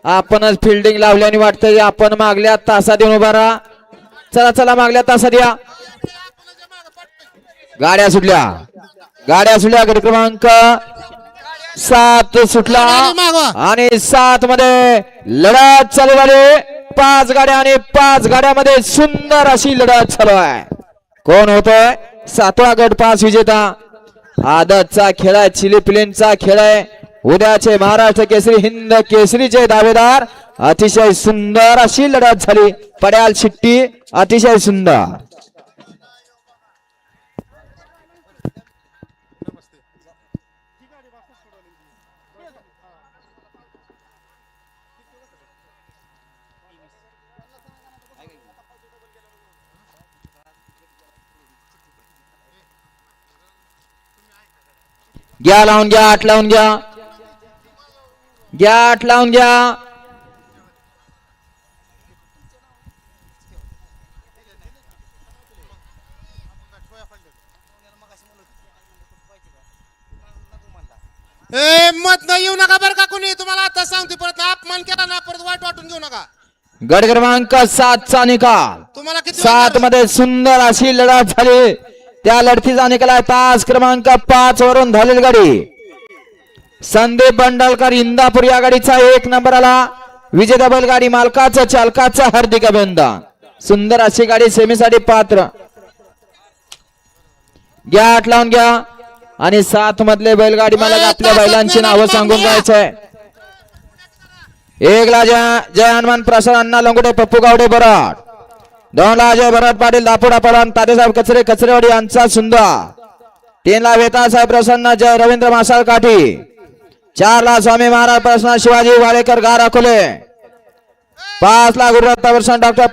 आपणच फिल्डिंग लावल्याने वाटतंय आपण मागल्या तासात येऊन उभा राहा. चला चला मागल्या तासात या. गाड्या सुटल्या गट क्रमांक 7 सुटला आणि 7 मध्ये लढत चालू झाली. 5 गाड्या आणि 5 गाड्यामध्ये सुंदर अशी लढत चालू आहे. कोण होतोय 7वा गट पास विजेता. आदतचा खेळ आहे, चिली प्लेनचा खेळ आहे. उद्याचे महाराष्ट्र केसरी हिंद केसरीचे दावेदार. अतिशय सुंदर अशी लढत झाली. पड्याल शिट्टी अतिशय सुंदर. घ्या लावून घ्या, आठ लावून घ्या, आठ लावून घ्या. मत न येऊ नका बरं का कोणी. तुम्हाला आता सांगते, परत अपमान केला ना परत वाईट वाटून घेऊ नका. गट क्रमांक 7 चा निकाल. तुम्हाला किती 7 मध्ये सुंदर अशी लढत झाली. त्या लढतीचा निकाल आहे तास क्रमांक 5 वरून झालेली गाडी. संदीप बंडलकर इंदापूर या गाडीचा 1 नंबर आला. विजेता बैलगाडी मालकाचं चालकाचं हार्दिक अभिनंदन. सुंदर अशी गाडी सेमीसाठी पात्र. घ्या आठ लावून घ्या आणि 7 मधले बैलगाडी मालक आपल्या बैलांची नावं सांगून जायचंय. 1 ला जय हनुमान प्रसाद अण्णा लंगोटे पप्पू गावडे बराड. 2 ला अजय भरत पाटील दापोडा पळण तातेसाहेब कचरेवाडी यांचा सुंदर. 3 ला वेता साहेब प्रसन्न जय रवींद्र मासाळ काठी. 4 ला स्वामी महाराज प्रसन्न शिवाजी वाडेकर गार अकोले. 5 ला गुरुदत्त वर्षण डॉक्टर